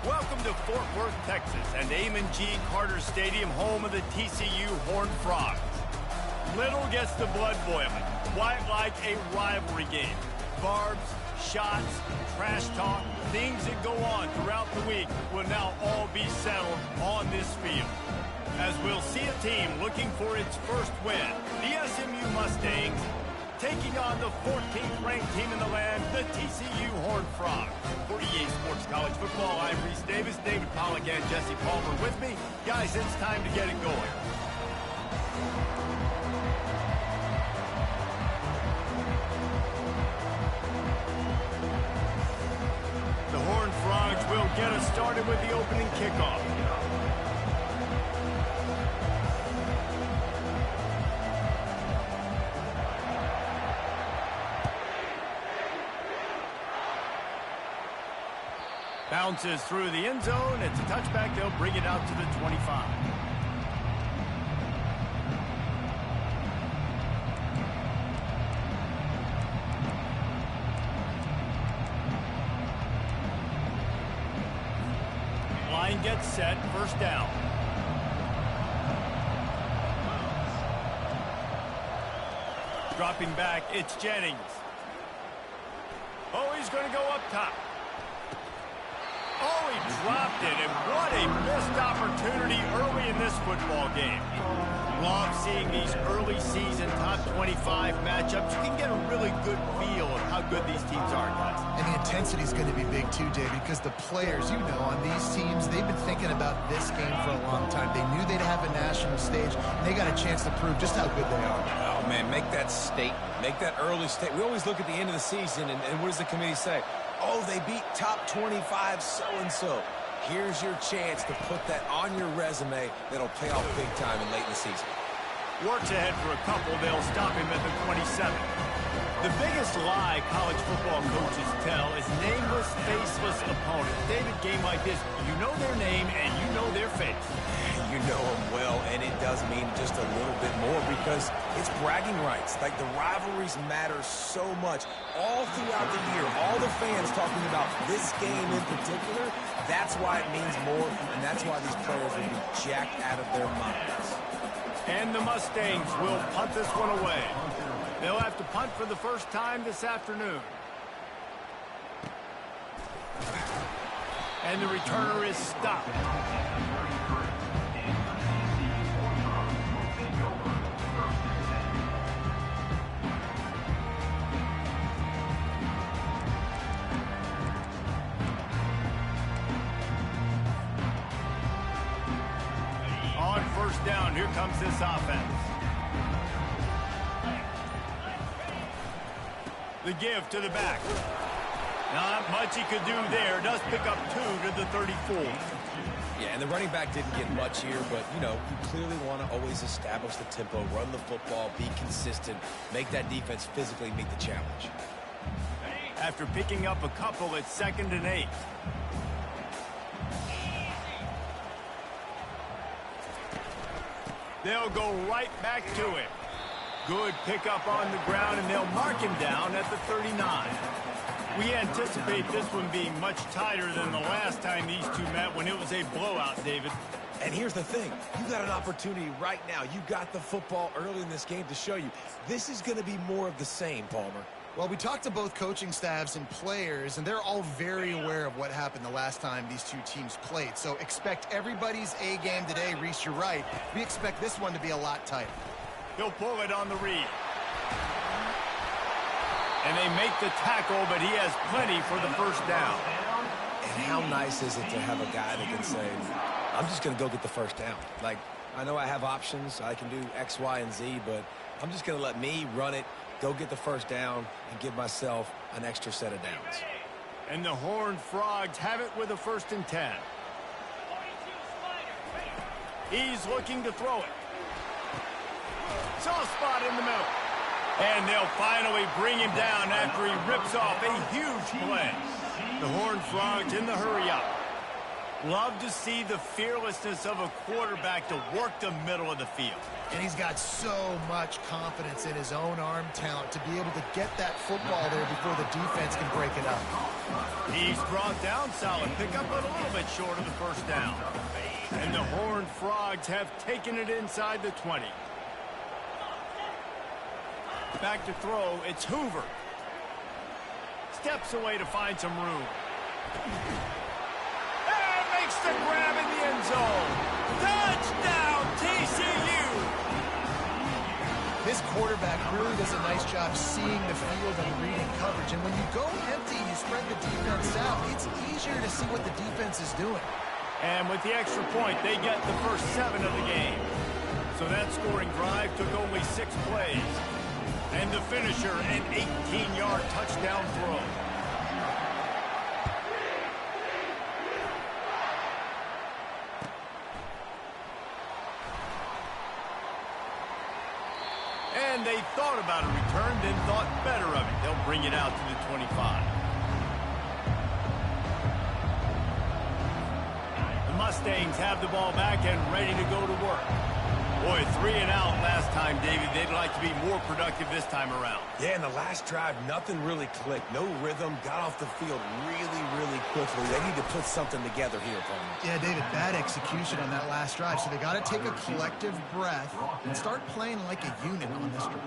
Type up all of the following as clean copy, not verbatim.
Welcome to Fort Worth, Texas, and Amon G. Carter Stadium, home of the TCU Horned Frogs. Little gets the blood boiling, quite like a rivalry game. Barbs, shots, trash talk, things that go on throughout the week will now all be settled on this field. As we'll see a team looking for its first win, the SMU Mustangs taking on the 14th ranked team in the land, the TCU Horned Frogs. For EA Sports College Football, I'm Reese Davis, David Pollack, and Jesse Palmer with me. Guys, it's time to get it going. The Horned Frogs will get us started with the opening kickoff. Bounces through the end zone. It's a touchback. They'll bring it out to the 25. Line gets set. First down. Dropping back, it's Jennings. Oh, he's going to go up top. Oh, he dropped it, and what a missed opportunity early in this football game. Love seeing these early season top 25 matchups. You can get a really good feel of how good these teams are, guys. And the intensity is going to be big too, David, because the players, you know, on these teams, they've been thinking about this game for a long time. They knew they'd have a national stage, and they got a chance to prove just how good they are. Oh, man, make that statement. Make that early statement. We always look at the end of the season, and what does the committee say? Oh, they beat top 25 so-and-so. Here's your chance to put that on your resume that'll pay off big time and late in the season. Works ahead for a couple. They'll stop him at the 27. The biggest lie college football coaches tell is nameless, faceless opponents. David, game like this, you know their name and you know their face. You know them well, and it does mean just a little bit more because it's bragging rights. Like, the rivalries matter so much. All throughout the year, all the fans talking about this game in particular, that's why it means more, and that's why these players will be jacked out of their minds. And the Mustangs will punt this one away. They'll have to punt for the first time this afternoon. And the returner is stopped. On first down, here comes this offense. The give to the back. Not much he could do there. Does pick up 2 to the 34. Yeah, and the running back didn't get much here, but, you know, you clearly want to always establish the tempo, run the football, be consistent, make that defense physically meet the challenge. After picking up a couple, it's 2nd and 8. They'll go right back to him. Good pickup on the ground, and they'll mark him down at the 39. We anticipate this one being much tighter than the last time these two met when it was a blowout, David. And here's the thing. You got an opportunity right now. You got the football early in this game to show you. This is going to be more of the same, Palmer. Well, we talked to both coaching staffs and players, and they're all very aware of what happened the last time these two teams played. So expect everybody's A game today. Reese, you're right. We expect this one to be a lot tighter. He'll pull it on the read. And they make the tackle, but he has plenty for the first down. And how nice is it to have a guy that can say, I'm just going to go get the first down. Like, I know I have options. I can do X, Y, and Z, but I'm just going to let me run it, go get the first down, and give myself an extra set of downs. And the Horned Frogs have it with a 1st and 10. He's looking to throw it. Soft spot in the middle. And they'll finally bring him down after he rips off a huge play. The Horned Frogs in the hurry up. Love to see the fearlessness of a quarterback to work the middle of the field. And he's got so much confidence in his own arm talent to be able to get that football there before the defense can break it up. He's brought down solid pickup, but a little bit short of the first down. And the Horned Frogs have taken it inside the 20. Back to throw, it's Hoover. Steps away to find some room. And makes the grab in the end zone. Touchdown, TCU! This quarterback really does a nice job seeing the field and reading coverage. And when you go empty and you spread the defense out, it's easier to see what the defense is doing. And with the extra point, they get the first 7 of the game. So that scoring drive took only 6 plays. And the finisher, an 18-yard touchdown throw. And they thought about a return, then thought better of it. They'll bring it out to the 25. The Mustangs have the ball back and ready to go to work. Boy, 3 and out last time, David. They'd like to be more productive this time around. Yeah, in the last drive, nothing really clicked. No rhythm. Got off the field really, really quickly. They need to put something together here, Tony. Yeah, David, bad execution on that last drive. So they got to take a collective breath and start playing like a unit on this drive.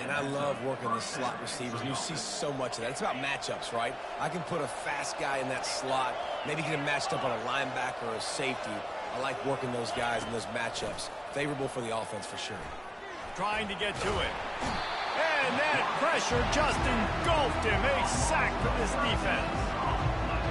And I love working the slot receivers. And you see so much of that. It's about matchups, right? I can put a fast guy in that slot, maybe get him matched up on a linebacker or a safety. I like working those guys in those matchups. Favorable for the offense for sure. Trying to get to it. And that pressure just engulfed him. A sack for this defense.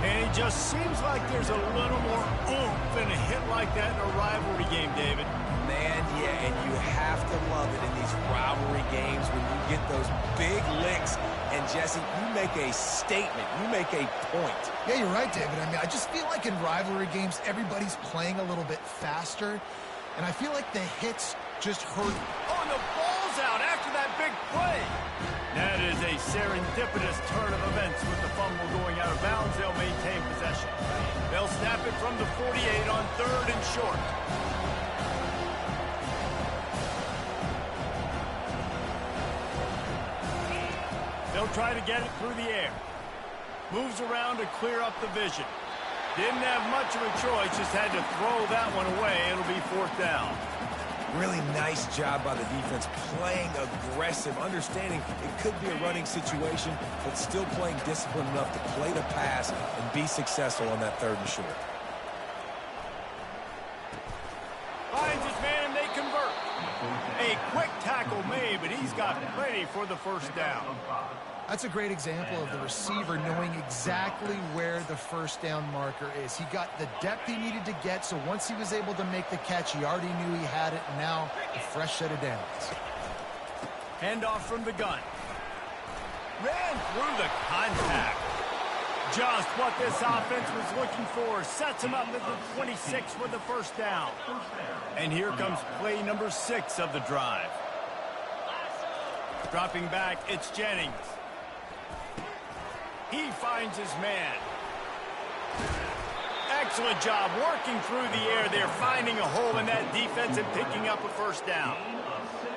And it just seems like there's a little more oomph in a hit like that in a rivalry game, David. Man, yeah, and you have to love it in these rivalry games when you get those big licks. And, Jesse, you make a statement. You make a point. Yeah, you're right, David. I mean, I just feel like in rivalry games, everybody's playing a little bit faster. And I feel like the hits just hurt. Oh, and the ball's out after that big play. That is a serendipitous turn of events with the fumble going out of bounds. They'll maintain possession. They'll snap it from the 48 on 3rd and short. They'll try to get it through the air. Moves around to clear up the vision. Didn't have much of a choice, just had to throw that one away. It'll be 4th down. Really nice job by the defense, playing aggressive, understanding it could be a running situation, but still playing disciplined enough to play the pass and be successful on that 3rd and short. Finds his man and they convert. A quick tackle made, but he's got plenty for the first down. That's a great example of the receiver knowing exactly where the first down marker is. He got the depth he needed to get, so once he was able to make the catch, he already knew he had it, and now a fresh set of downs. Handoff from the gun. Ran through the contact. Just what this offense was looking for. Sets him up at the 26 for the first down. And here comes play number 6 of the drive. Dropping back, it's Jennings. He finds his man. Excellent job working through the air there, finding a hole in that defense and picking up a first down.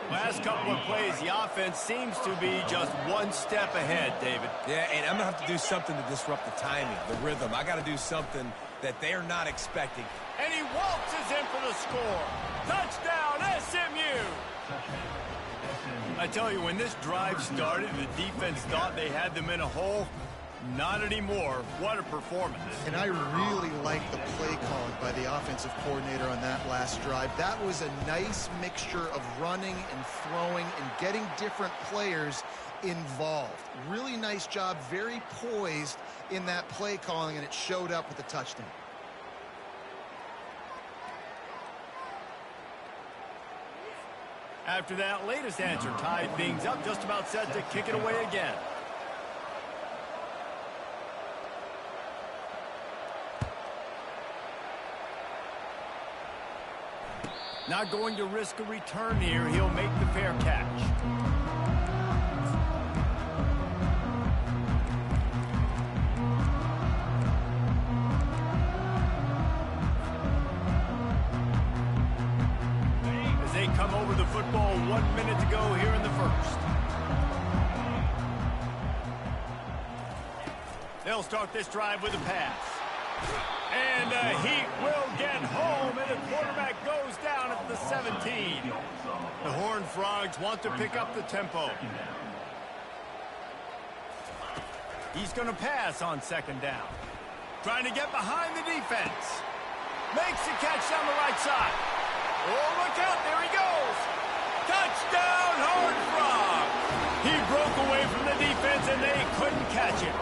Last couple of plays, the offense seems to be just one step ahead, David. Yeah, and I'm going to have to do something to disrupt the timing, the rhythm. I got to do something that they're not expecting. And he waltzes in for the score. Touchdown, SMU! I tell you, when this drive started, the defense thought they had them in a hole. Not anymore. What a performance. And I really like the play calling by the offensive coordinator on that last drive. That was a nice mixture of running and throwing and getting different players involved. Really nice job, very poised in that play calling, and it showed up with a touchdown. After that latest answer tied things up, just about set to kick it away again. Not going to risk a return here. He'll make the fair catch. ball, 1 minute to go here in the first. They'll start this drive with a pass. And Heat will get home, and the quarterback goes down at the 17. The Horned Frogs want to pick up the tempo. He's going to pass on second down. Trying to get behind the defense. Makes the catch down the right side. Oh, look out, there he goes. Touchdown, Horned Frog. He broke away from the defense, and they couldn't catch him.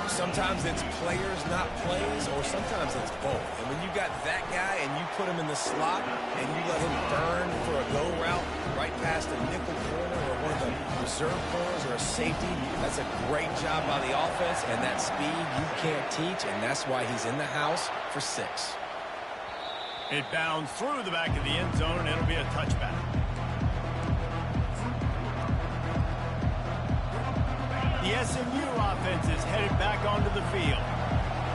Sometimes it's players, not plays, or sometimes it's both. And when you got that guy and you put him in the slot and you let him burn for a go route right past a nickel corner or one of the reserve corners or a safety, that's a great job by the offense, and that speed you can't teach, and that's why he's in the house for 6. It bounds through the back of the end zone, and it'll be a touchback. The SMU offense is headed back onto the field.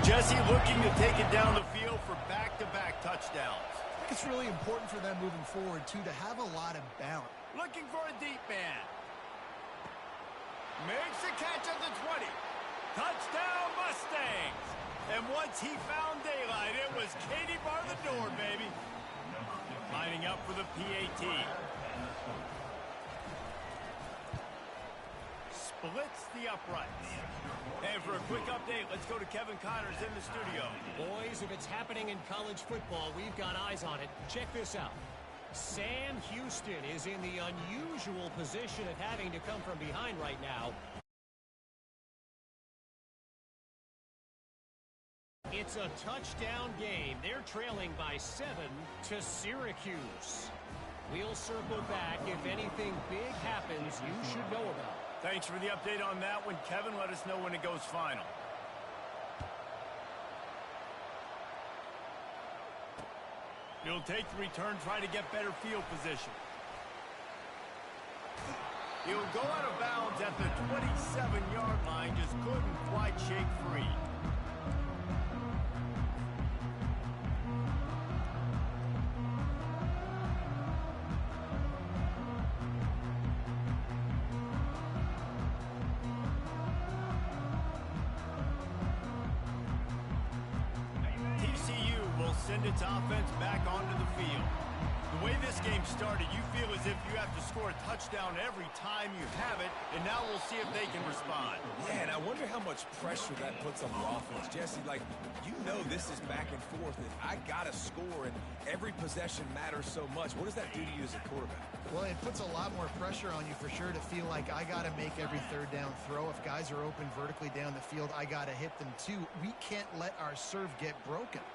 Jesse looking to take it down the field for back-to-back touchdowns. I think it's really important for them moving forward, too, to have a lot of balance. Looking for a deep man. Makes the catch at the 20. Touchdown, Mustangs. And once he found daylight, it was Katie bar the door, baby. Lining up for the PAT. Splits the uprights. And for a quick update, let's go to Kevin Connors in the studio. Boys, if it's happening in college football, we've got eyes on it. Check this out. Sam Houston is in the unusual position of having to come from behind right now. It's a touchdown game. They're trailing by 7 to Syracuse. We'll circle back. If anything big happens, you should know about it. Thanks for the update on that one, Kevin. Let us know when it goes final. He'll take the return, try to get better field position. He'll go out of bounds at the 27-yard line, just couldn't quite shake free. Send its offense back onto the field. The way this game started, you feel as if you have to score a touchdown every time you have it, and now we'll see if they can respond. Yeah, and I wonder how much pressure that puts on the offense. Jesse, like, you know this is back and forth, and I got to score, and every possession matters so much. What does that do to you as a quarterback? Well, it puts a lot more pressure on you for sure to feel like I got to make every third down throw. If guys are open vertically down the field, I got to hit them too. We can't let our serve get broken.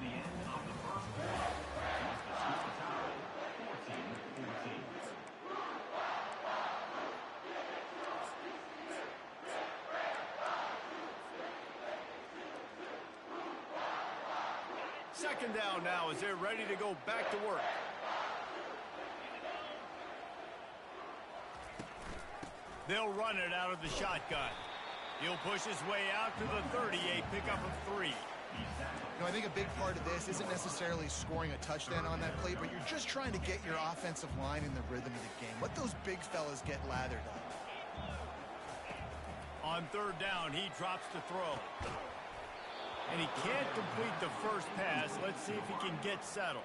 The end of the first quarter. Second down now as they're ready to go back to work. They'll run it out of the shotgun. He'll push his way out to the 38, pick up a 3. I think a big part of this isn't necessarily scoring a touchdown on that play, but you're just trying to get your offensive line in the rhythm of the game. Let those big fellas get lathered up. On third down, he drops to throw. And he can't complete the first pass. Let's see if he can get settled.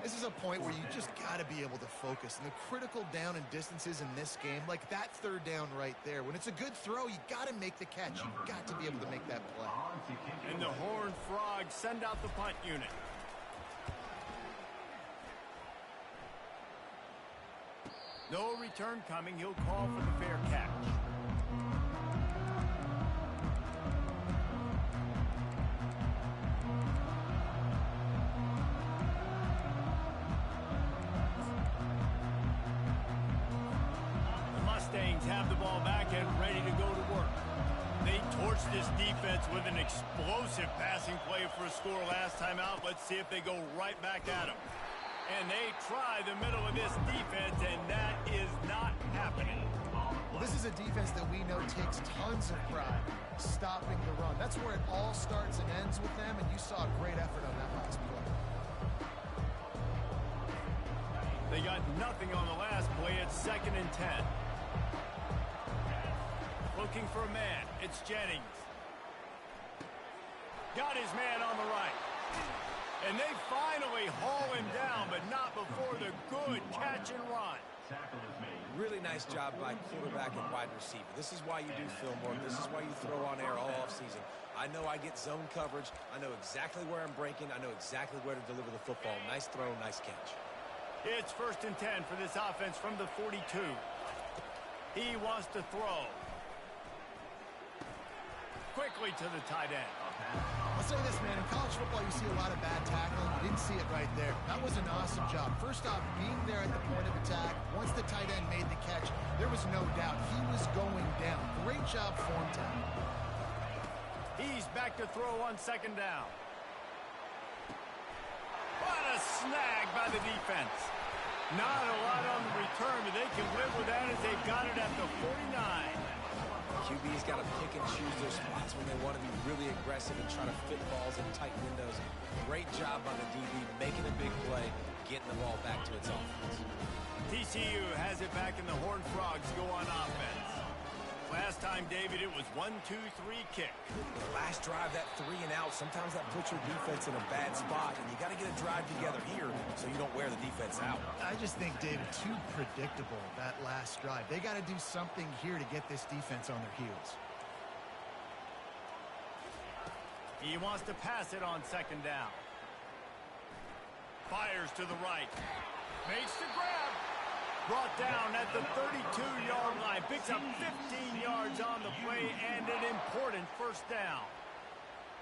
This is a point where you just got to be able to focus. And the critical down and distances in this game, like that third down right there, when it's a good throw, you got to make the catch. You've got to be able to make that play. And the Horned Frogs send out the punt unit. No return coming. He'll call for the fair catch. Have the ball back and ready to go to work. They torched this defense with an explosive passing play for a score last time out. Let's see if they go right back at them. And they try the middle of this defense, and that is not happening. Well, this is is a defense that we know takes tons of pride stopping the run. That's where it all starts and ends with them, and you saw a great effort on that last play. They got nothing on the last play. It's 2nd and 10. Looking for a man. It's Jennings. Got his man on the right. And they finally haul him down, but not before the good catch and run. Really nice job by quarterback and wide receiver. This is why you do film work. This is why you throw on air all offseason. I know I get zone coverage. I know exactly where I'm breaking. I know exactly where to deliver the football. Nice throw, nice catch. It's 1st and 10 for this offense from the 42. He wants to throw. Quickly to the tight end. I'll say this, man. In college football, you see a lot of bad tackling. You didn't see it right there. That was an awesome job. First off, being there at the point of attack, once the tight end made the catch, there was no doubt he was going down. Great job form tackle. He's back to throw on 2nd down. What a snag by the defense. Not a lot on the return, but they can live with that as they've got it at the 49. QB's got to pick and choose their spots when they want to be really aggressive and try to fit balls in tight windows. Great job by the DB making a big play, getting the ball back to its offense. TCU has it back in the Horned Frogs go on offense. Last time, David, it was 1-2-3 kick. The last drive, that 3 and out, sometimes that puts your defense in a bad spot, and you got to get a drive together here so you don't wear the defense out. I just think, David, too predictable, that last drive. They got to do something here to get this defense on their heels. He wants to pass it on 2nd down. Fires to the right. Makes the grab. Brought down at the 32-yard line. Picks up 15 yards on the play and an important 1st down.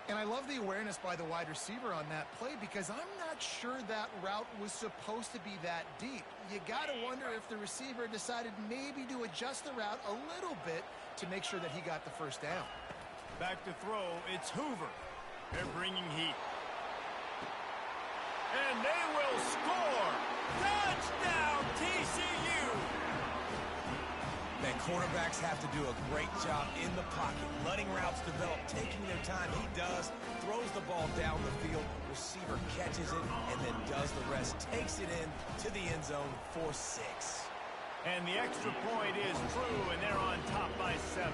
And I love the awareness by the wide receiver on that play because I'm not sure that route was supposed to be that deep. You got to wonder if the receiver decided maybe to adjust the route a little bit to make sure that he got the 1st down. Back to throw, it's Hoover. They're bringing heat. And they will score! Touchdown, TCU! Man, quarterbacks have to do a great job in the pocket, letting routes develop, taking their time. He does, throws the ball down the field, receiver catches it, and then does the rest, takes it in to the end zone for 6. And the extra point is true, and they're on top by 7.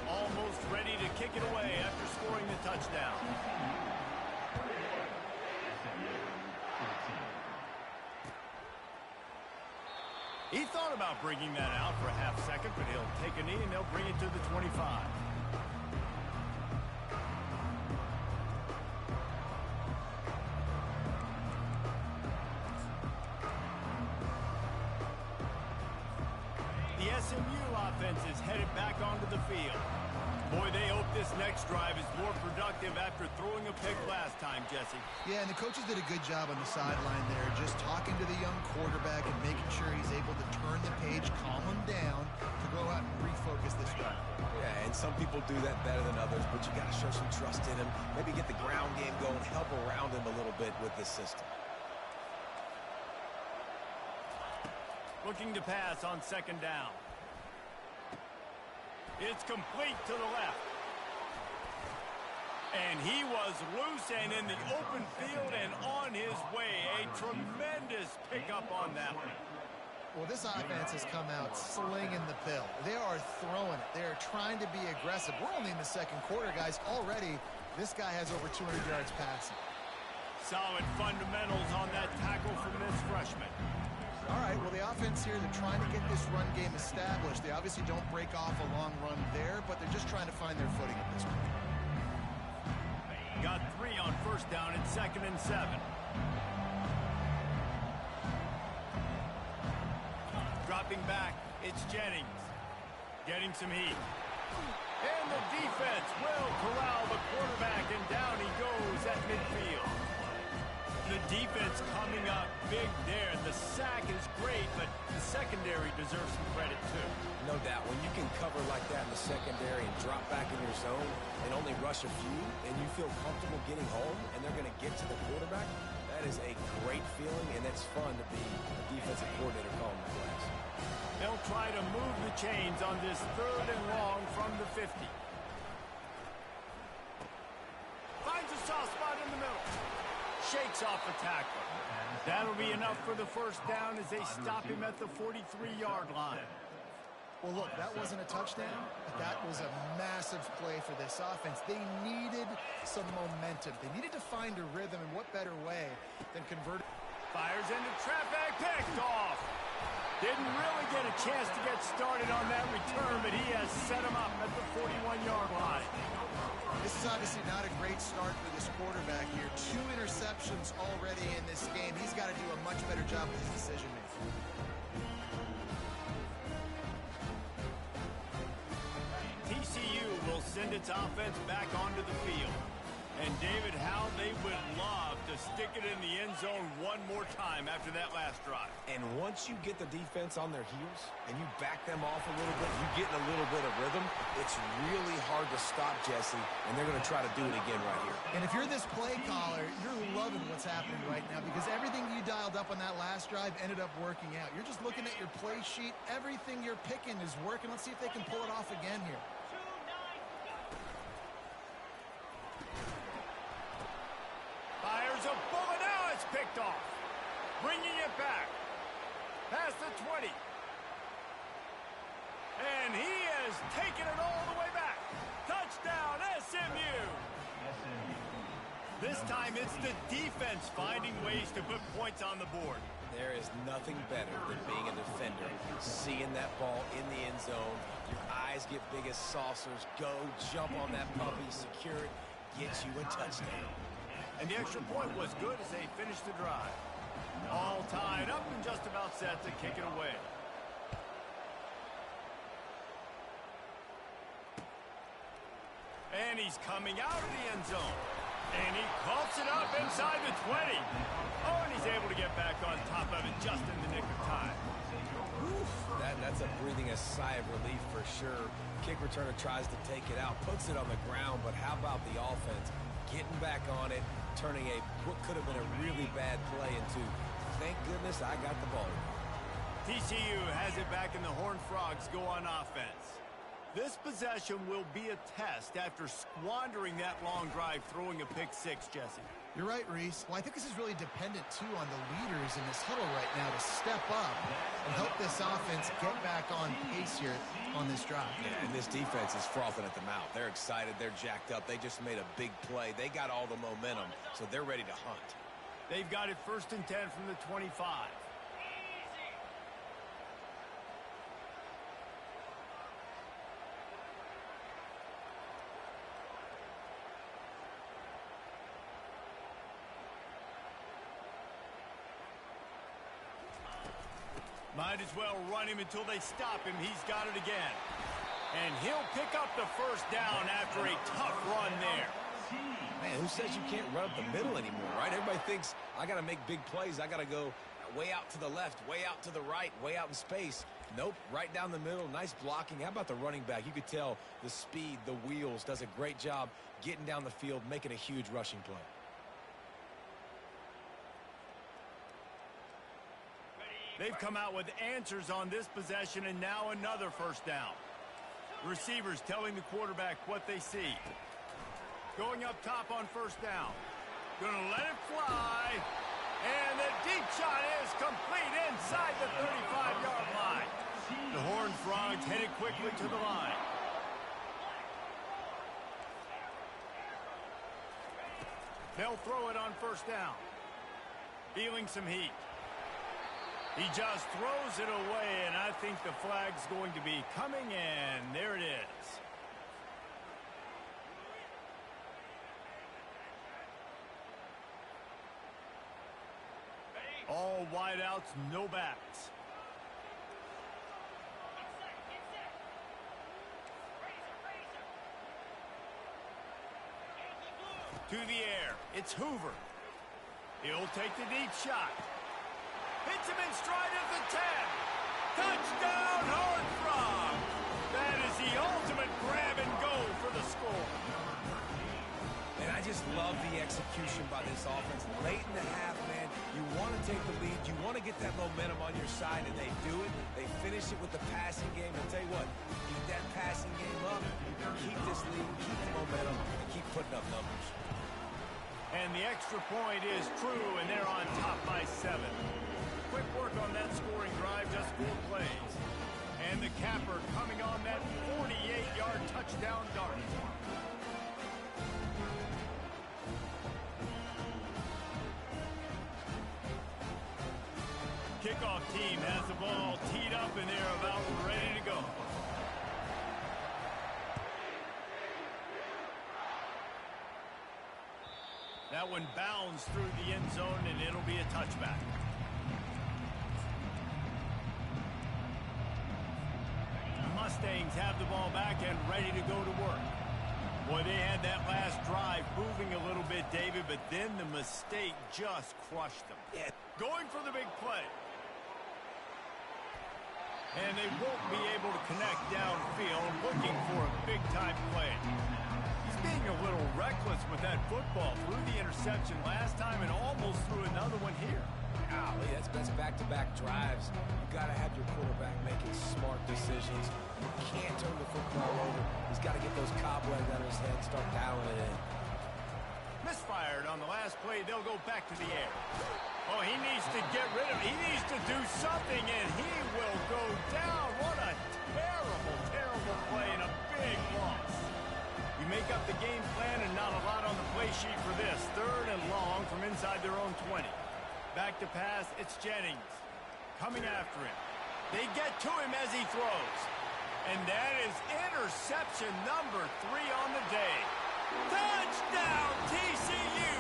Almost ready to kick it away after scoring the touchdown. He thought about bringing that out for a half second, but he'll take a knee and they'll bring it to the 25. The SMU offense is headed back onto the field. Boy, they hope this next drive is more productive after throwing a pick last time, Jesse. Yeah, and the coaches did a good job on the sideline there, just talking to the young quarterback and making sure he's able to turn the page, calm him down to go out and refocus this drive. Yeah, and some people do that better than others, but you got to show some trust in him. Maybe get the ground game going, help around him a little bit with this system. Looking to pass on 2nd down. It's complete to the left. And he was loose and in the open field and on his way. A tremendous pickup on that one. Well, this offense has come out slinging the pill. They are throwing it. They are trying to be aggressive. We're only in the 2nd quarter, guys. Already, this guy has over 200 yards passing. Solid fundamentals on that tackle from this freshman. All right, well, the offense here, they're trying to get this run game established. They obviously don't break off a long run there, but they're just trying to find their footing at this point. Got 3 on 1st down and 2nd and 7. Dropping back, it's Jennings. Getting some heat. And the defense will corral the quarterback, and down he goes at midfield. The defense coming up big there. The sack is great, but the secondary deserves some credit too. No doubt. When you can cover like that in the secondary and drop back in your zone and only rush a few, and you feel comfortable getting home, and they're going to get to the quarterback, that is a great feeling, and it's fun to be a defensive coordinator calling the plays. They'll will try to move the chains on this 3rd and long from the 50. Finds a soft spot in the middle. Shakes off the tackle. That'll be enough for the first down as they stop him at the 43-yard line. Well, look, that wasn't a touchdown, but that was a massive play for this offense. They needed some momentum. They needed to find a rhythm, and what better way than convert. Fires into traffic, picked off. Didn't really get a chance to get started on that return, but he has set him up at the 41-yard line. This is obviously not a great start for this quarterback here. 2 interceptions already in this game. He's got to do a much better job with his decision-making. TCU will send its offense back onto the field. And, David, how they would love to stick it in the end zone one more time after that last drive. And once you get the defense on their heels and you back them off a little bit, you get in a little bit of rhythm, it's really hard to stop, Jesse, and they're going to try to do it again right here. And if you're this play caller, you're loving what's happening right now because everything you dialed up on that last drive ended up working out. You're just looking at your play sheet. Everything you're picking is working. Let's see if they can pull it off again here. Fires a bullet. Now it's picked off. Bringing it back. Past the 20. And he has taken it all the way back. Touchdown, SMU. This time it's the defense finding ways to put points on the board. There is nothing better than being a defender, seeing that ball in the end zone. Your eyes get big as saucers. Go, jump on that puppy, secure it, get you a touchdown. And the extra point was good as they finished the drive. All tied up and just about set to kick it away. And he's coming out of the end zone. And he coughs it up inside the 20. Oh, and he's able to get back on top of it just in the nick of time. That's a breathing a sigh of relief for sure. Kick returner tries to take it out, puts it on the ground, but how about the offense getting back on it, turning what could have been a really bad play into, thank goodness I got the ball. TCU has it back and the Horned Frogs go on offense. This possession will be a test after squandering that long drive throwing a pick-6, Jesse. You're right, Reese. Well, I think this is really dependent, too, on the leaders in this huddle right now to step up and help this offense get back on pace here on this drive. Yeah, and this defense is frothing at the mouth. They're excited. They're jacked up. They just made a big play. They got all the momentum, so they're ready to hunt. They've got it 1st and 10 from the 25. Might as well run him until they stop him. He's got it again. And he'll pick up the first down after a tough run there. Man, who says you can't run up the middle anymore, right? Everybody thinks, I got to make big plays. I got to go way out to the left, way out to the right, way out in space. Nope, right down the middle. Nice blocking. How about the running back? You could tell the speed, the wheels, does a great job getting down the field, making a huge rushing play. They've come out with answers on this possession, and now another first down. Receivers telling the quarterback what they see. Going up top on first down. Gonna let it fly. And the deep shot is complete inside the 35-yard line. The Horned Frogs headed quickly to the line. They'll throw it on first down. Feeling some heat. He just throws it away, and I think the flag's going to be coming, and there it is. All wideouts, no backs. To the air, it's Hoover. He'll take the deep shot. Hits him in stride at the 10. Touchdown, Horned Frogs. That is the ultimate grab and go for the score. And I just love the execution by this offense. Late in the half, man, you You want to take the lead. You want to get that momentum on your side, and they do it. They finish it with the passing game. I'll tell you what, keep that passing game up, keep this lead, keep the momentum, and keep putting up numbers. And the extra point is true, and they're on top by 7. Quick work on that scoring drive, just 4 plays. And the capper coming on that 48-yard touchdown dart. Kickoff team has the ball teed up, and they're about ready to go. That one bounds through the end zone, and it'll be a touchback. The Mustangs have the ball back and ready to go to work. Boy, they had that last drive moving a little bit, David, but then the mistake just crushed them. Yeah. Going for the big play. And they won't be able to connect downfield, looking for a big-time play. He's being a little reckless with that football. Threw the interception last time and almost threw another one here. Golly, that's back-to-back drives. You got to have your quarterback making smart decisions. You can't turn the football over. He's got to get those cobwebs out of his head and start dialing it in. Misfired on the last play. They'll go back to the air. Oh, he needs to get rid of it. He needs to do something, and he will go down. What a terrible, terrible play and a big loss. You make up the game plan and not a lot on the play sheet for this. 3rd and long from inside their own 20. Back to pass, it's Jennings. Coming after him. They get to him as he throws. And that is interception number 3 on the day. Touchdown, TCU!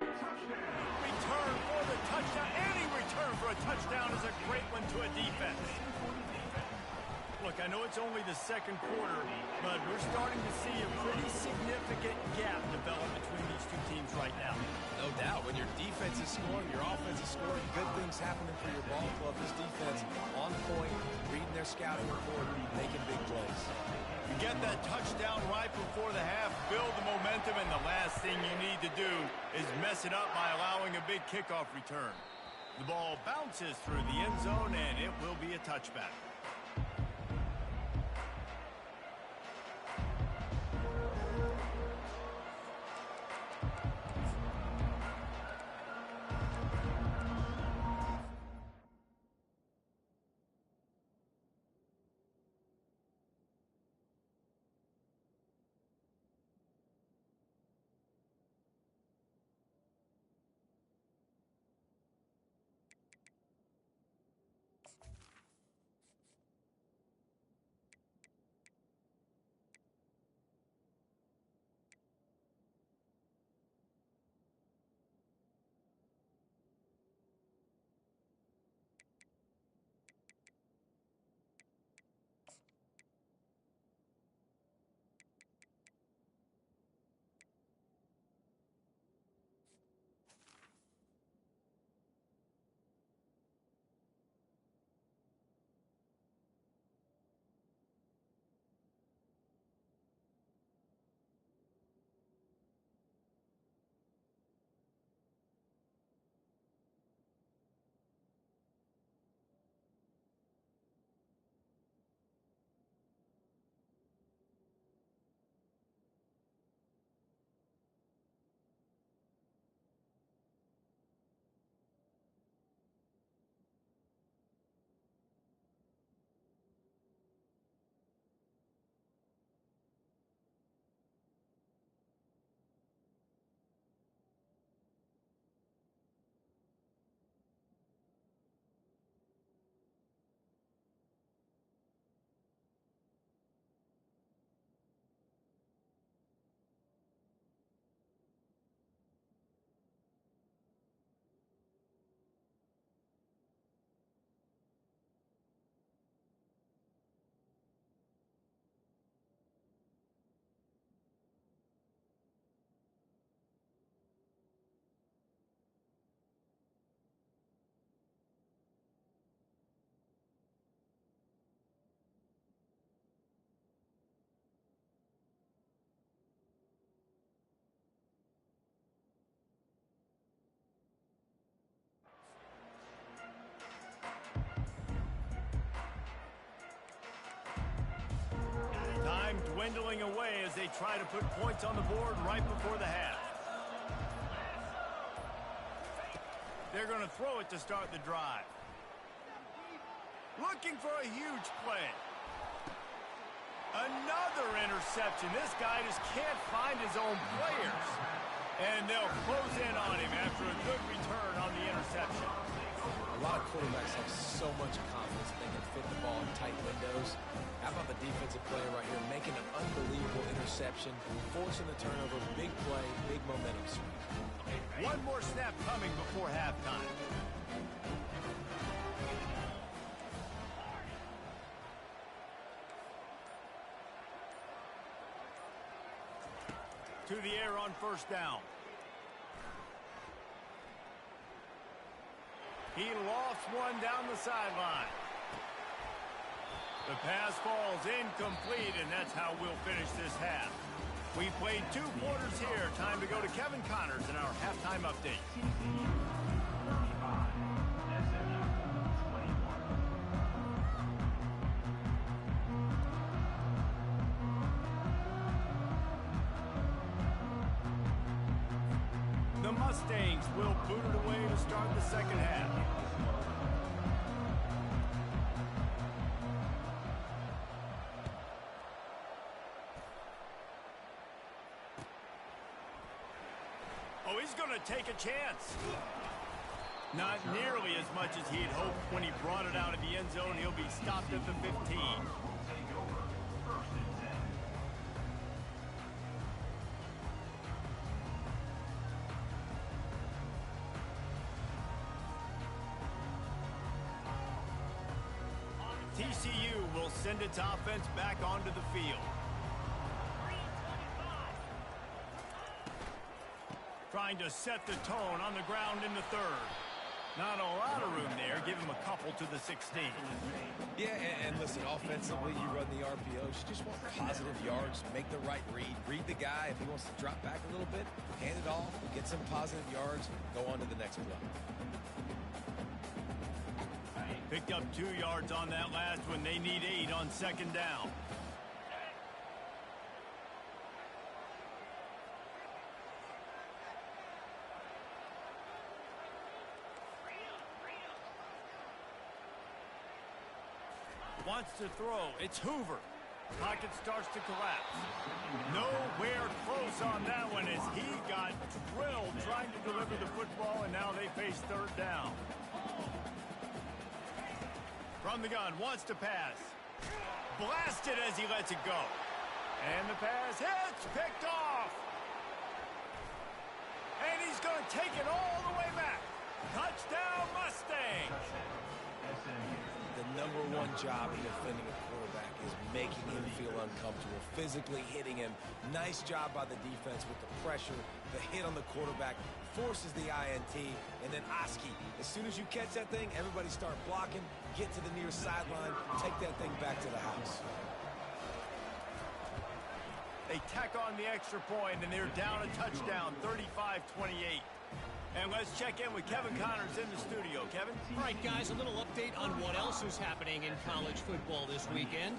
Return for the touchdown. Any return for a touchdown is a great one to a defense. Look, I know it's only the 2nd quarter, but we're starting to see a pretty significant gap develop between these two teams right now. No doubt. When your defense is scoring, your offense is scoring, good things happening for your ball club. This defense on point, reading their scouting report, making big plays. You get that touchdown right before the half, build the momentum, and the last thing you need to do is mess it up by allowing a big kickoff return. The ball bounces through the end zone, and it will be a touchback. dwindling away as they try to put points on the board right before the half. They're going to throw it to start the drive. Looking for a huge play. Another interception. This guy just can't find his own players. And they'll close in on him after a good return on the interception. A lot of quarterbacks have so much confidence they can fit the ball in tight windows. How about the defensive player right here making an unbelievable interception, forcing the turnover, big play, big momentum swing. One more snap coming before halftime. To the air on first down. He lofts one down the sideline. The pass falls incomplete, and that's how we'll finish this half. We played 2 quarters here. Time to go to Kevin Connors in our halftime update. The Mustangs will boot it away to start the second half. Oh, he's going to take a chance. Not nearly as much as he had hoped when he brought it out of the end zone. He'll be stopped at the 15. TCU will send its offense back onto the field. Trying to set the tone on the ground in the third. Not a lot of room there. Give him a couple to the 16. Yeah, and listen, offensively, you run the RPOs. You just want positive yards, make the right read. Read the guy. If he wants to drop back a little bit, hand it off, get some positive yards, go on to the next play. Picked up 2 yards on that last one. They need 8 on second down. Wants to throw. It's Hoover. Pocket starts to collapse. Nowhere close on that one as he got drilled trying to deliver the football, and now they face third down. From the gun, wants to pass. Blasted as he lets it go. And the pass hits, picked off. And he's going to take it all the way back. Touchdown, Mustang. The number one job in defending a quarterback is making him feel uncomfortable, physically hitting him. Nice job by the defense with the pressure, the hit on the quarterback, forces the INT, and then Oski. As soon as you catch that thing, everybody start blocking, get to the near sideline, take that thing back to the house. They tack on the extra point, and they're down a touchdown, 35-28. And let's check in with Kevin Connors in the studio. Kevin? All right, guys, a little update on what else is happening in college football this weekend.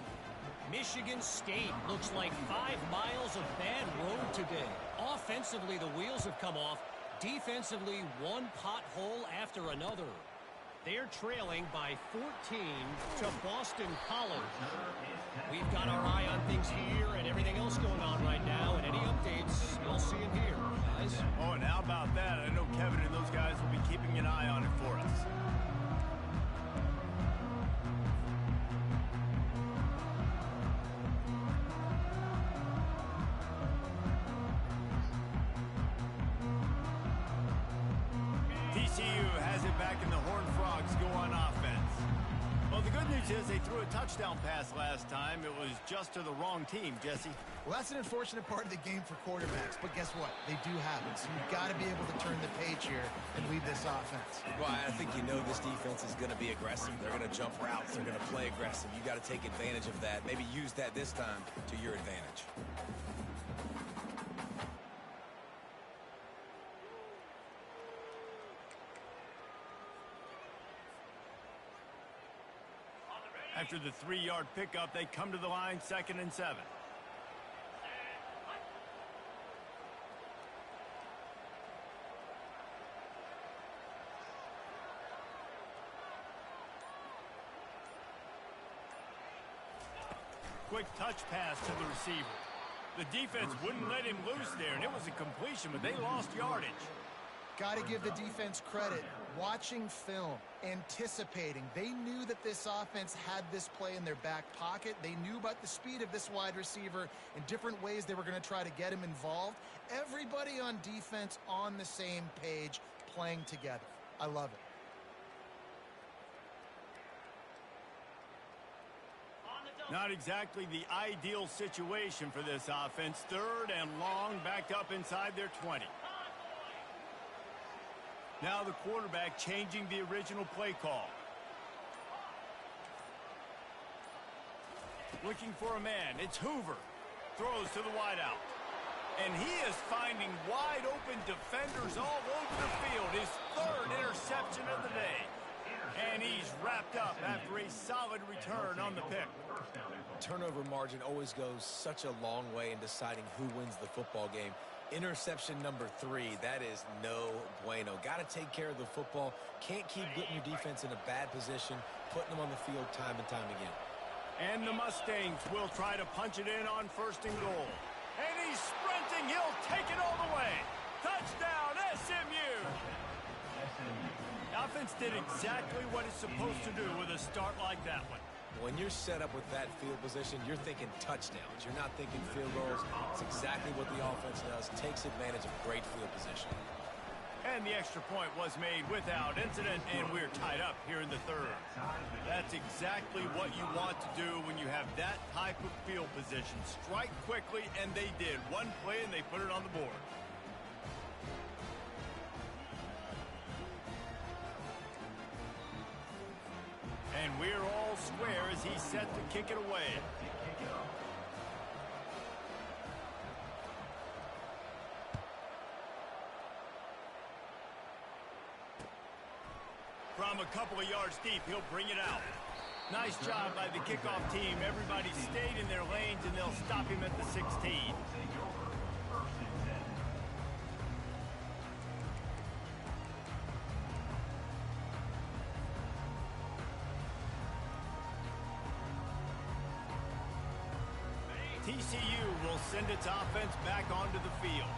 Michigan State looks like 5 miles of bad road today. Offensively, the wheels have come off. Defensively, one pothole after another. They're trailing by 14 to Boston College. We've got our eye on things here and everything else going on right now, and any updates, you'll see it here, guys. Oh, and how about that? I know Kevin and those guys will be keeping an eye on it for us. TCU has it back and the Horned Frogs go on offense. Well, the good news is they threw a touchdown pass last time. It was just to the wrong team, Jesse. Well, that's an unfortunate part of the game for quarterbacks, but guess what? They do have it, so you've got to be able to turn the page here and lead this offense. Well, I think you know this defense is going to be aggressive. They're going to jump routes. They're going to play aggressive. You got to take advantage of that. Maybe use that this time to your advantage. After the 3-yard pickup, they come to the line, 2nd and 7. quick touch pass to the receiver. The defense wouldn't let him loose there, and it was a completion, but they lost yardage. Got to give the defense credit. Watching film, anticipating. They knew that this offense had this play in their back pocket. They knew about the speed of this wide receiver and different ways they were going to try to get him involved. Everybody on defense on the same page, playing together. I love it. Not exactly the ideal situation for this offense. 3rd and long, backed up inside their 20. Now the quarterback changing the original play call. Looking for a man. It's Hoover. Throws to the wideout. And he is finding wide open defenders all over the field. His 3rd interception of the day. And he's wrapped up after a solid return on the pick. Turnover margin always goes such a long way in deciding who wins the football game. Interception number 3, that is no bueno. Got to take care of the football. Can't keep putting your defense in a bad position, putting them on the field time and time again. And the Mustangs will try to punch it in on 1st and goal. And he's sprinting. He'll take it all the way. Touchdown, SMU. The offense did exactly what it's supposed to do with a start like that one. When you're set up with that field position, you're thinking touchdowns. You're not thinking field goals. It's exactly what the offense does. Takes advantage of great field position. And the extra point was made without incident, and we're tied up here in the 3rd. That's exactly what you want to do when you have that type of field position. Strike quickly, and they did. One play, and they put it on the board. And we're all square as he's set to kick it away. From a couple of yards deep, he'll bring it out. Nice job by the kickoff team. Everybody stayed in their lanes, and they'll stop him at the 16. TCU will send its offense back onto the field.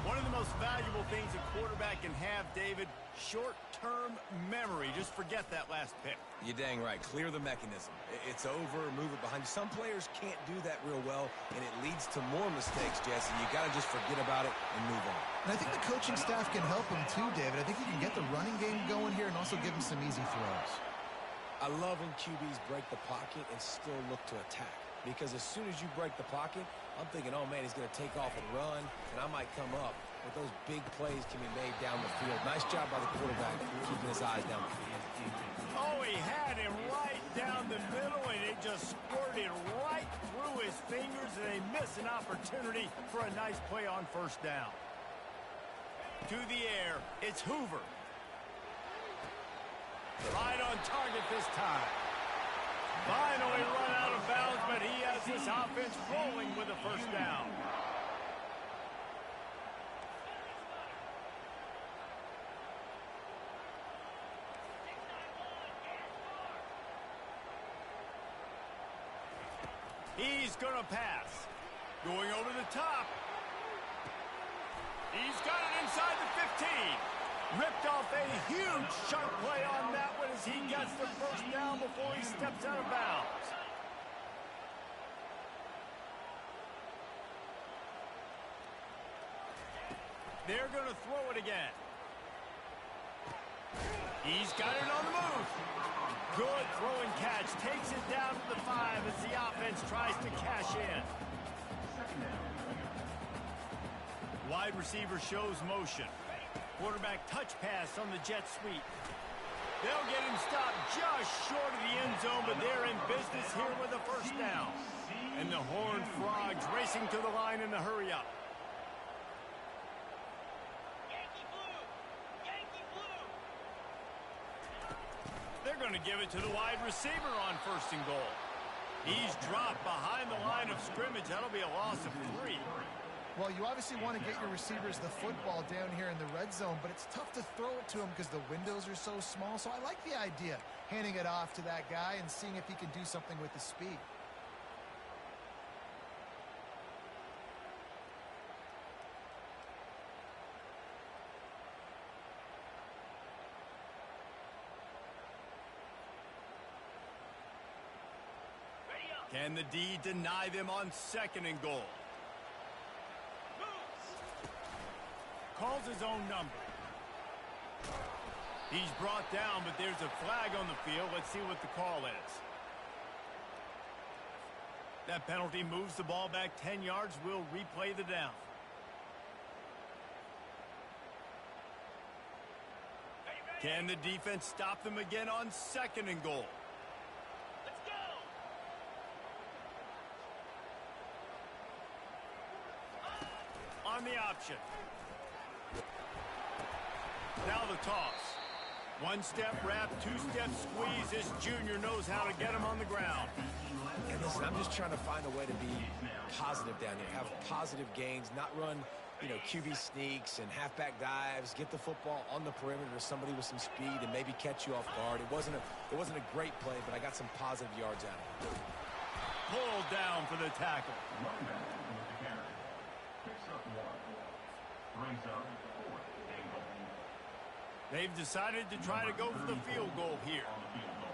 One of the most valuable things a quarterback can have, David, short-term memory. Just forget that last pick. You're dang right. Clear the mechanism. It's over, move it behind you. Some players can't do that real well, and it leads to more mistakes, Jesse. You got to just forget about it and move on. And I think the coaching staff can help him too, David. I think he can get the running game going here and also give him some easy throws. I love when QBs break the pocket and still look to attack. Because as soon as you break the pocket, I'm thinking, oh, man, he's going to take off and run, and I might come up. But those big plays can be made down the field. Nice job by the quarterback keeping his eyes down the field. Oh, he had him right down the middle, and it just squirted right through his fingers, and they miss an opportunity for a nice play on 1st down. To the air, it's Hoover. Right on target this time. Finally run out of bounds, but he has this offense rolling with a 1st down. He's going to pass. Going over the top. He's got it inside the 15. Ripped off a huge sharp play on that one as he gets the 1st down before he steps out of bounds. They're going to throw it again. He's got it on the move. Good throw and catch. Takes it down to the 5 as the offense tries to cash in. Wide receiver shows motion. Quarterback touch pass on the jet sweep. They'll get him stopped just short of the end zone, but they're in business here with a 1st down. And the Horned Frogs racing to the line in the hurry up. They're going to give it to the wide receiver on 1st and goal. He's dropped behind the line of scrimmage. That'll be a loss of 3. Well, you obviously want to get your receivers the football down here in the red zone, but it's tough to throw it to them because the windows are so small. So I like the idea, handing it off to that guy and seeing if he can do something with his speed. Can the D deny them on 2nd and goal? Calls his own number. He's brought down, but there's a flag on the field. Let's see what the call is. That penalty moves the ball back 10 yards. We'll replay the down. Can the defense stop them again on 2nd and goal? Let's go! On the option. Now the toss. 1-step wrap, 2-step squeeze. This junior knows how to get him on the ground. And listen, I'm just trying to find a way to be positive down here. Have positive gains, not run, QB sneaks and halfback dives. Get the football on the perimeter to somebody with some speed and maybe catch you off guard. It wasn't a great play, but I got some positive yards out of it. Pulled down for the tackle. Running back with the carry. Picks up 1. Brings up 4th and goal. They've decided to try to go for the field goal here. On the field goal.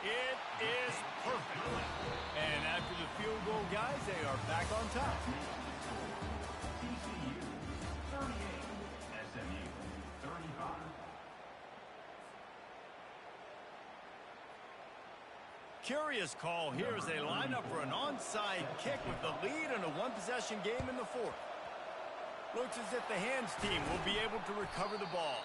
It is perfect. And after the field goal, guys, they are back on top. TCU 38, SMU 35. Curious call here as they line up for an onside kick with the lead in a one-possession game in the 4th. Looks as if the hands team will be able to recover the ball.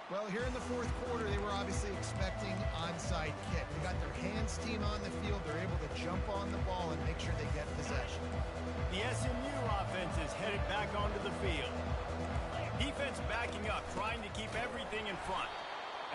Well, here in the 4th quarter, they were obviously expecting onside kick. They got their hands team on the field. They're able to jump on the ball and make sure they get possession. The SMU offense is headed back onto the field. Defense backing up, trying to keep everything in front.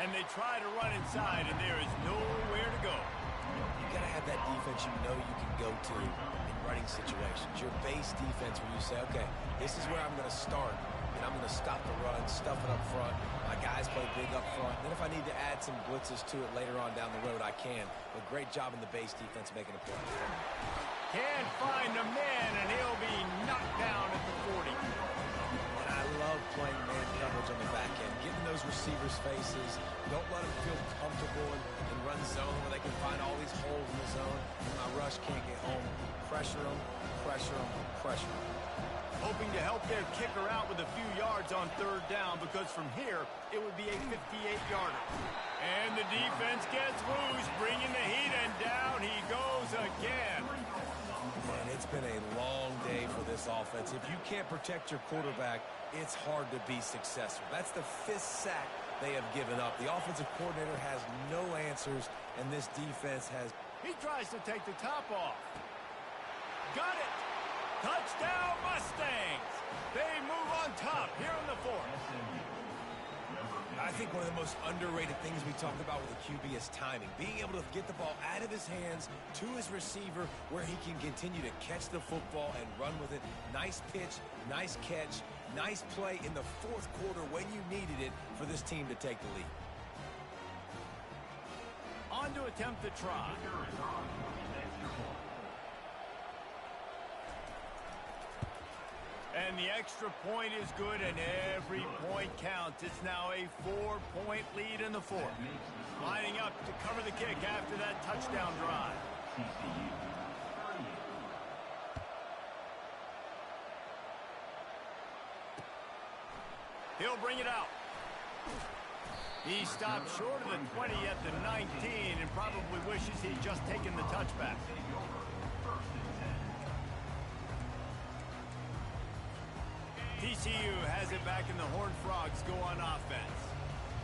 And they try to run inside, and there is nowhere to go. You got to have that defense you know you can go to in running situations. Your base defense where you say, okay, this is where I'm going to start. And I'm going to stop the run, stuff it up front. My guys play big up front. Then if I need to add some blitzes to it later on down the road, I can. But great job in the base defense making a play. Can't find a man, and he'll be knocked down at the 40. And I love playing man coverage on the back end. Getting those receivers' faces. Don't let them feel comfortable and run zone where they can find all these holes in the zone. And my rush can't get home. Pressure them, pressure them, pressure them. Hoping to help their kicker out with a few yards on 3rd down, because from here, it would be a 58-yarder. And the defense gets loose, bringing the heat, and down he goes again. Man, it's been a long day for this offense. If you can't protect your quarterback, it's hard to be successful. That's the 5th sack they have given up. The offensive coordinator has no answers, and this defense has... He tries to take the top off. Got it! Touchdown, Mustangs! They move on top here in the 4th. I think one of the most underrated things we talked about with the QB is timing. Being able to get the ball out of his hands to his receiver where he can continue to catch the football and run with it. Nice pitch, nice catch, nice play in the 4th quarter when you needed it for this team to take the lead. On to attempt the try. And the extra point is good, and every point counts. It's now a 4-point lead in the 4th. Lining up to cover the kick after that touchdown drive. He'll bring it out. He stopped short of the 20 at the 19 and probably wishes he'd just taken the touchback. TCU has it back, and the Horned Frogs go on offense.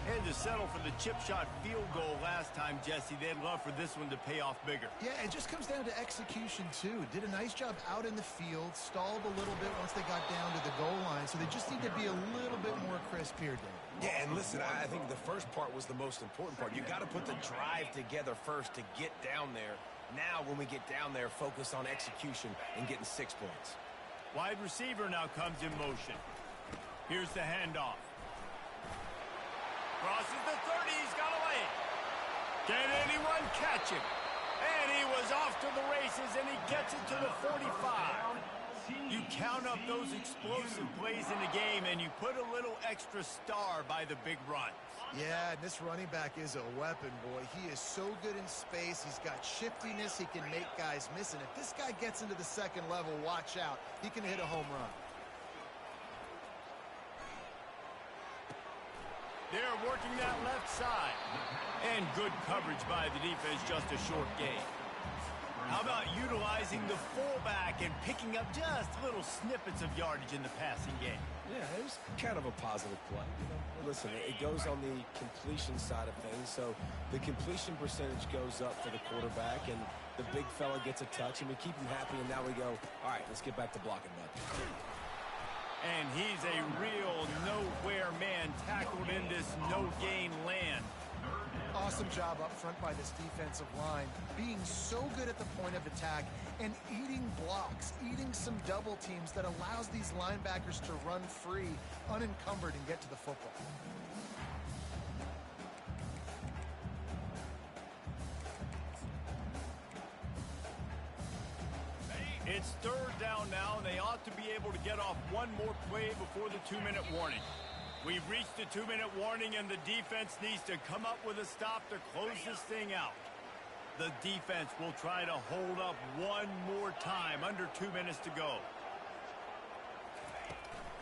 Had to settle for the chip shot field goal last time, Jesse. They'd love for this one to pay off bigger. Yeah, it just comes down to execution, too. Did a nice job out in the field, stalled a little bit once they got down to the goal line, so they just need to be a little bit more crisp here, Dave. Yeah, and listen, I think the first part was the most important part. You got to put the drive together first to get down there. Now, when we get down there, focus on execution and getting 6 points. Wide receiver now comes in motion. Here's the handoff. Crosses the 30, he's got away. Can anyone catch him? And he was off to the races, and he gets it to the 45. You count up those explosive plays in the game, and you put a little extra star by the big runs. Yeah, and this running back is a weapon, boy. He is so good in space. He's got shiftiness. He can make guys miss. And if this guy gets into the second level, watch out. He can hit a home run. They're working that left side. And good coverage by the defense, just a short gain. How about utilizing the fullback and picking up just little snippets of yardage in the passing game? Yeah, it was kind of a positive play. Listen, it goes on the completion side of things, so the completion percentage goes up for the quarterback, and the big fella gets a touch, and we keep him happy, and now we go, all right, let's get back to blocking, bud. And he's a real nowhere man tackled in this no-gain land. Awesome job up front by this defensive line, being so good at the point of attack and eating blocks, eating some double teams that allows these linebackers to run free, unencumbered, and get to the football. It's third down now, and they ought to be able to get off one more play before the 2-minute warning. We've reached the 2-minute warning, and the defense needs to come up with a stop to close this thing out. The defense will try to hold up one more time, under 2 minutes to go.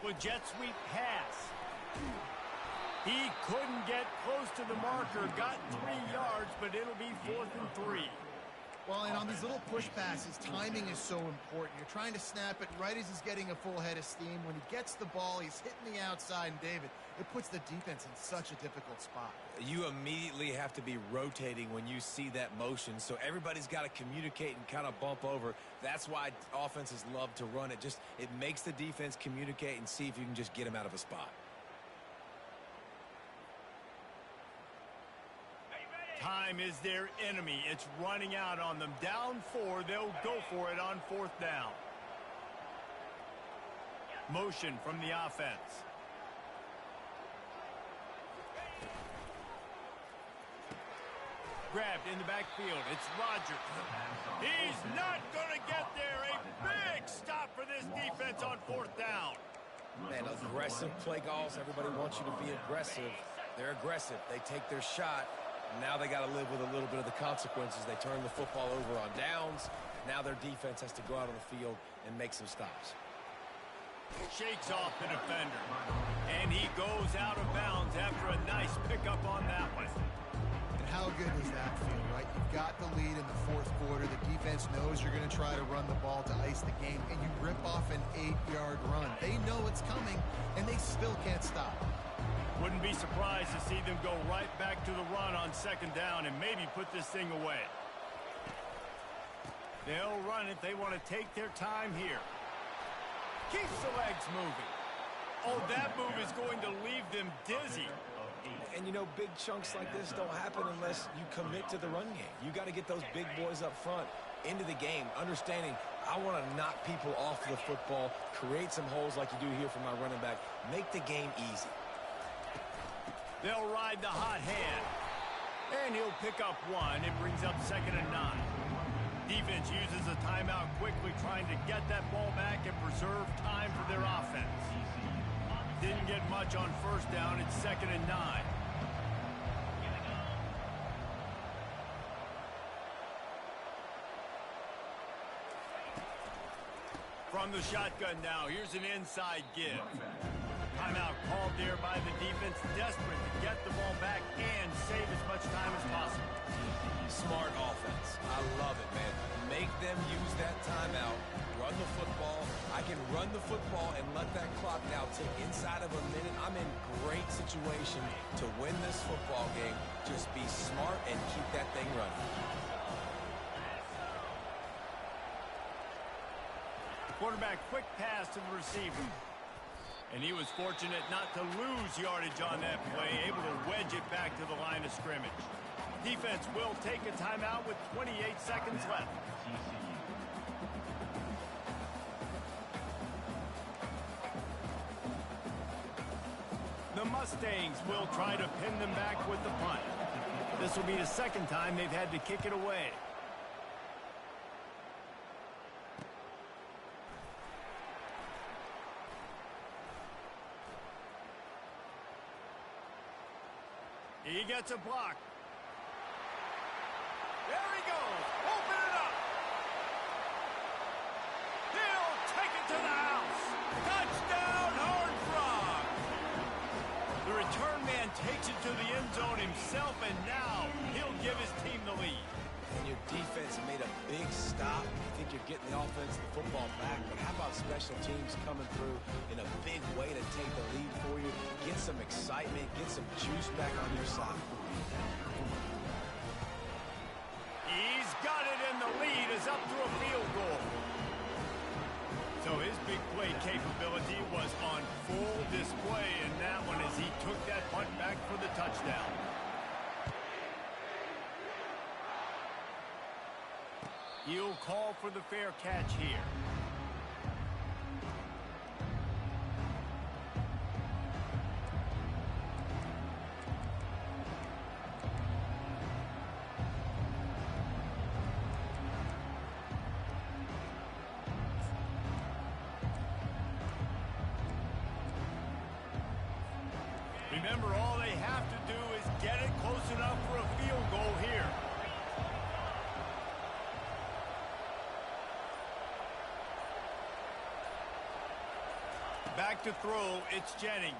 With jet sweep pass. He couldn't get close to the marker, got 3 yards, but it'll be 4th and 3. Well, and on these little push passes, timing is so important. You're trying to snap it right as he's getting a full head of steam. When he gets the ball, he's hitting the outside, and David, it puts the defense in such a difficult spot. You immediately have to be rotating when you see that motion, so everybody's got to communicate and kind of bump over. That's why offenses love to run it. It makes the defense communicate and see if you can just get him out of a spot. Time is their enemy. It's running out on them. Down 4, they'll go for it on 4th down. Motion from the offense. Grabbed in the backfield. It's Rodgers. He's not going to get there. A big stop for this defense on 4th down. Man, aggressive play calls. Everybody wants you to be aggressive. They're aggressive. They take their shot. Now they got to live with a little bit of the consequences. They turn the football over on downs. Now their defense has to go out on the field and make some stops. Shakes off the defender. And he goes out of bounds after a nice pickup on that one. And how good does that feel, right? You've got the lead in the 4th quarter. The defense knows you're going to try to run the ball to ice the game, and you rip off an 8-yard run. They know it's coming, and they still can't stop. Wouldn't be surprised to see them go right back to the run on 2nd down and maybe put this thing away. They'll run it. They want to take their time here. Keeps the legs moving. Oh, that move is going to leave them dizzy. And, you know, big chunks like this don't happen unless you commit to the run game. You got to get those big boys up front into the game, understanding I want to knock people off the football, create some holes like you do here for my running back, make the game easy. They'll ride the hot hand. And he'll pick up 1. It brings up 2nd and 9. Defense uses a timeout quickly, trying to get that ball back and preserve time for their offense. Didn't get much on 1st down. It's 2nd and 9. From the shotgun now, here's an inside give. Timeout called there by the defense, desperate to get the ball back and save as much time as possible. Smart offense. I love it, man. Make them use that timeout. Run the football. I can run the football and let that clock now tick inside of a minute. I'm in great situation to win this football game. Just be smart and keep that thing running. Quarterback quick pass to the receiver. And he was fortunate not to lose yardage on that play, able to wedge it back to the line of scrimmage. Defense will take a timeout with 28 seconds left. The Mustangs will try to pin them back with the punt. This will be the 2nd time they've had to kick it away. He gets a block. There he goes. Open it up. He'll take it to the house. Touchdown, Horned Frogs. The return man takes it to the end zone himself, and now he'll give his team the lead. And your defense made a big stop. You think you're getting the offense, the football back, but how about special teams coming through in a big way to take the lead for you, get some excitement, get some juice back on your side. He's got it, and the lead is up to a field goal. So his big play capability was on full display in that one as he took that punt back for the touchdown. He'll call for the fair catch here. Remember, all they have to do is get it close enough for a field goal here. Back to throw, it's Jennings.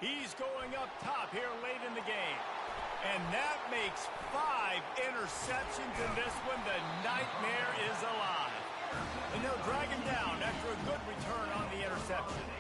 He's going up top here late in the game. And that makes 5 interceptions in this one. The nightmare is alive. And they'll drag him down after a good return on the interception.